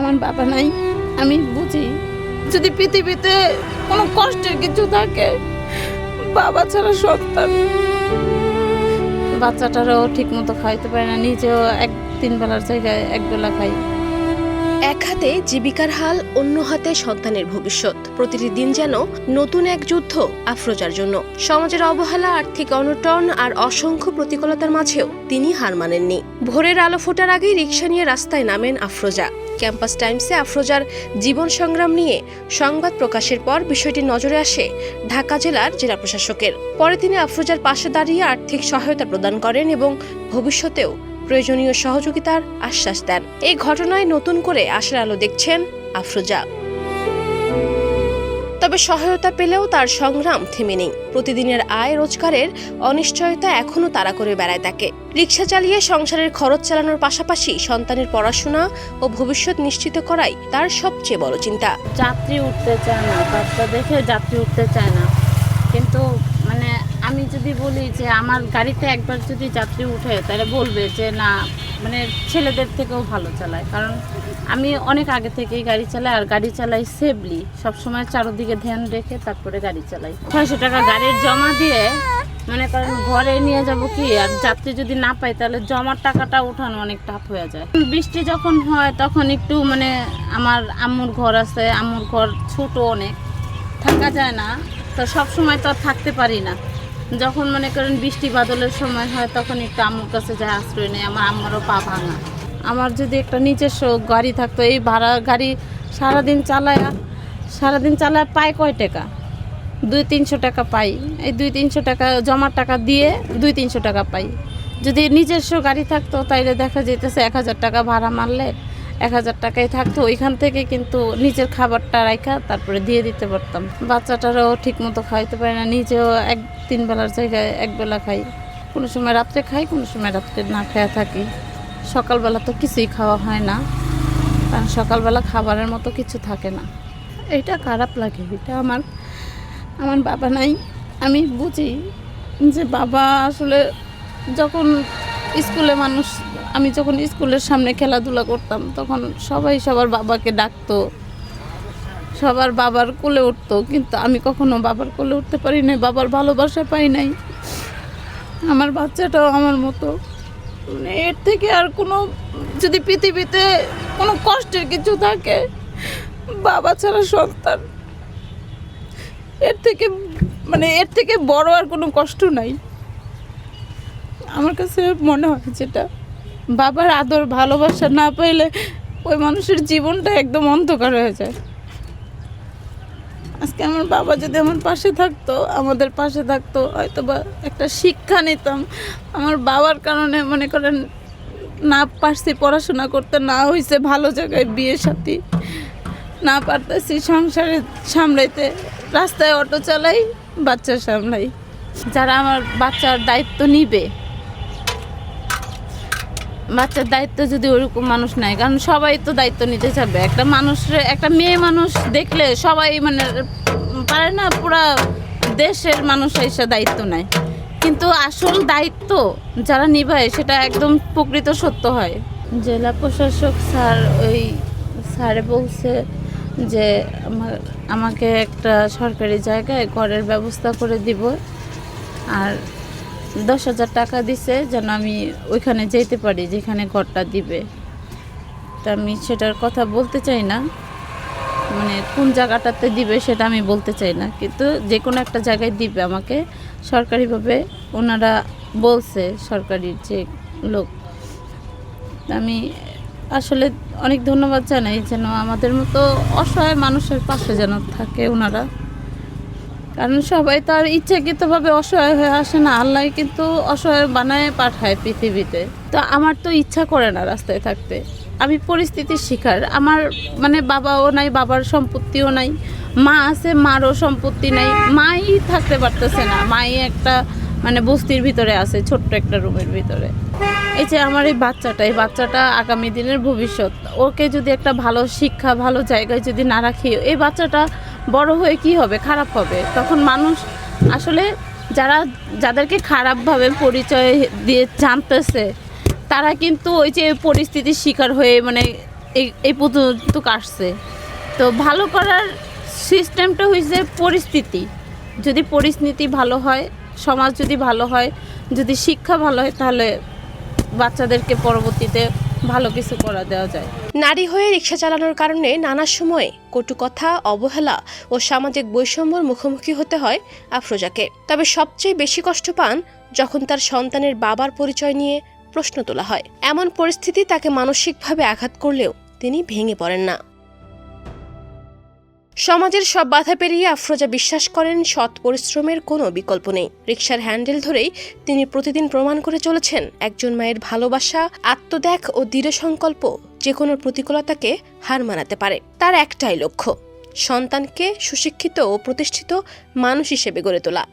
আমার বাবা নাই। আমি বুঝি যদি পৃথিবীতে কোনো কষ্টের কিছু থাকে, বাবা ছাড়া সন্তান। বাচ্চাটারও ঠিক মতো খাইতে পারে না, নিজেও তিন বেলার জায়গায় এক বেলা খাই। এক হাতে জীবিকার হাল, অন্য হাতে সন্তানের ভবিষ্যৎ। প্রতিটি দিন যেন নতুন এক যুদ্ধ আফরোজার জন্য। সমাজের অবহেলা, আর্থিক অনটন আর অসংখ্য প্রতিকূলতার মাঝেও তিনি হার মানেননি। ভোরের আলো ফোটার আগেই রিকশা নিয়ে রাস্তায় নামেন আফরোজা। ক্যাম্পাস টাইমসে আফরোজার জীবন সংগ্রাম নিয়ে সংবাদ প্রকাশের পর বিষয়টি নজরে আসে ঢাকা জেলার জেলা প্রশাসকের। পরে তিনি আফরোজার পাশে দাঁড়িয়ে আর্থিক সহায়তা প্রদান করেন এবং ভবিষ্যতেও প্রয়োজনীয় সহযোগিতার আশ্বাস দেন। এই ঘটনায় নতুন করে আশার আলো দেখছেন আফরোজা। তবে সহায়তা পেলেও তার সংগ্রাম থেমে নেই। প্রতিদিনের আয় রোজগারের অনিশ্চয়তা এখনো তাড়া করে বেড়ায় তাকে। রিকশা চালিয়ে সংসারের খরচ চালানোর পাশাপাশি সন্তানের পড়াশোনা ও ভবিষ্যৎ নিশ্চিত করাই তার সবচেয়ে বড় চিন্তা। যাত্রী উঠতে চায় না, বাচ্চা দেখে যাত্রী উঠতে চায় না। কিন্তু মানে আমি যদি বলি যে আমার গাড়িতে একবার যদি যাত্রী উঠে, তাহলে বলবে যে না, মানে ছেলেদের থেকেও ভালো চালায়। কারণ আমি অনেক আগে থেকেই গাড়ি চালাই, আর গাড়ি চালাই সেফলি, সবসময় চারদিকে ধ্যান রেখে তারপরে গাড়ি চালাই। 600 টাকা গাড়ির জমা দিয়ে মানে কারণ ঘরে নিয়ে যাব কি, আর যাত্রী যদি না পাই তাহলে জমার টাকাটা উঠানো অনেক টাফ হয়ে যায়। বৃষ্টি যখন হয় তখন একটু মানে আমার আম্মুর ঘর আছে, আম্মুর ঘর ছোট, অনেক থাকা যায় না, তো সব সময় তো থাকতে পারি না। যখন মনে করেন বৃষ্টি বাদলের সময় হয় তখন একটু আম্মুর কাছে যায় আশ্রয় নেই। আমার আম্মারও পা ভাঙা। আমার যদি একটা নিজস্ব গাড়ি থাকতো, এই ভাড়া গাড়ি সারাদিন চালায় পাই কয় টাকা? 200-300 টাকা পাই। এই 200-300 টাকা জমার টাকা দিয়ে 200-300 টাকা পাই। যদি নিজস্ব গাড়ি থাকতো তাইলে দেখা যেতেছে 1000 টাকা ভাড়া মারলে 1000 টাকাই থাকতো। ওইখান থেকে কিন্তু নিজের খাবারটা রাখা তারপরে দিয়ে দিতে পারতাম। বাচ্চাটারও ঠিক মতো খাইতে পারে না, নিজেও 3 বেলার জায়গায় এক বেলা খাই। কোনো সময় রাত্রে খাই, কোনো সময় রাত্রে না খেয়ে থাকি। সকালবেলা তো কিছুই খাওয়া হয় না, কারণ সকালবেলা খাবারের মতো কিছু থাকে না। এটা খারাপ লাগে। এটা আমার বাবা নাই। আমি বুঝি যে বাবা আসলে যখন আমি যখন স্কুলের সামনে খেলাধুলা করতাম, তখন সবাই সবার বাবাকে ডাকতো, সবার বাবার কোলে উঠতো, কিন্তু আমি কখনো বাবার কোলে উঠতে পারি নাই, বাবার ভালোবাসা পাই নাই। আমার বাচ্চাটাও আমার মতো। মানে এর থেকে আর কোনো, যদি পৃথিবীতে কোনো কষ্টের কিছু থাকে, বাবা ছাড়া সন্তান, এর থেকে বড় আর কোনো কষ্ট নাই। আমার কাছে মনে হয় যেটা বাবার আদর ভালোবাসা না পাইলে ওই মানুষের জীবনটা একদম অন্ধকার হয়ে যায়। আজকে আমার বাবা যদি আমার পাশে থাকতো, আমাদের পাশে থাকতো, হয়তো বা একটা শিক্ষা নিতাম। আমার বাবার কারণে মনে করেন না পারছি পড়াশোনা করতে, না হয়েছে ভালো জায়গায় বিয়ে সাথী, না পারতেছি সংসারে সামলাইতে, রাস্তায় অটো চালাই, বাচ্চা সামলাই। যারা আমার বাচ্চার দায়িত্ব নিবে, বাচ্চার দায়িত্ব যদি ওরকম মানুষ নাই, কারণ সবাই তো দায়িত্ব নিতে চাবে। একটা মেয়ে মানুষ দেখলে সবাই মানে পারে না, পুরা দেশের মানুষ এসে দায়িত্ব নেয়, কিন্তু আসল দায়িত্ব যারা নিভায় সেটা একদম প্রকৃত সত্য হয়। জেলা প্রশাসক স্যারে বলছে যে আমাকে একটা সরকারি জায়গায় ঘরের ব্যবস্থা করে দিব, আর 10,000 টাকা দিছে যেন আমি ওইখানে যেতে পারি যেখানে ঘরটা দিবে। তা আমি সেটার কথা বলতে চাই না, মানে কোন জায়গাটাতে দিবে সেটা আমি বলতে চাই না, কিন্তু যে কোনো একটা জায়গায় দিবে আমাকে সরকারিভাবে, ওনারা বলছে, সরকারি যে লোক। আমি আসলে অনেক ধন্যবাদ জানাই যেন আমাদের মতো অসহায় মানুষের পাশে যেন থাকে ওনারা, কারণ সবাই তো আর ইচ্ছাকৃতভাবে অসহায় হয়ে আসে না, আল্লাহ কিন্তু অসহায় বানায় পাঠায় পৃথিবীতে। তো আমার তো ইচ্ছা করে না রাস্তায় থাকতে, আমি পরিস্থিতির শিকার। আমার মানে বাবাও নাই, বাবার সম্পত্তিও নাই, মা আছে, মারও সম্পত্তি নাই, মাই থাকতে পারতেছে না, মাই একটা মানে বস্তির ভিতরে আছে, ছোট্ট একটা রুমের ভিতরে। এই যে আমার এই বাচ্চাটা আগামী দিনের ভবিষ্যৎ, ওকে যদি একটা ভালো শিক্ষা, ভালো জায়গায় যদি না রাখি, এই বাচ্চাটা বড় হয়ে কি হবে? খারাপ হবে। তখন মানুষ আসলে যাদেরকে খারাপভাবে পরিচয় দিয়ে জানতেছে, তারা কিন্তু ওই যে পরিস্থিতির শিকার হয়ে মানে এই পর্যন্ত আসছে। তো ভালো করার সিস্টেমটা হয়েছে পরিস্থিতি। যদি পরিস্থিতি ভালো হয়, সমাজ যদি ভালো হয়, যদি শিক্ষা ভালো হয়, তাহলে বাচ্চাদেরকে পরবর্তীতে ভালো কিছু করা দেওয়া যায়। নারী হয়ে রিকশা চালানোর কারণে নানা সময়ে কটু কথা, অবহেলা ও সামাজিক বৈষম্যের মুখোমুখি হতে হয় আফরোজাকে। তবে সবচেয়ে বেশি কষ্ট পান যখন তার সন্তানের বাবার পরিচয় নিয়ে প্রশ্ন তোলা হয়। এমন পরিস্থিতি তাকে মানসিকভাবে আঘাত করলেও তিনি ভেঙে পড়েন না। সমাজের সব বাধা পেরিয়ে আফরোজা বিশ্বাস করেন সৎ পরিশ্রমের কোনো বিকল্প নেই। রিকশার হ্যান্ডেল ধরেই তিনি প্রতিদিন প্রমাণ করে চলেছেন একজন মায়ের ভালোবাসা, আত্মত্যাগ ও দৃঢ় সংকল্প যে কোনো প্রতিকূলতাকে হার মানাতে পারে। তার একটাই লক্ষ্য, সন্তানকে সুশিক্ষিত ও প্রতিষ্ঠিত মানুষ হিসেবে গড়ে তোলা।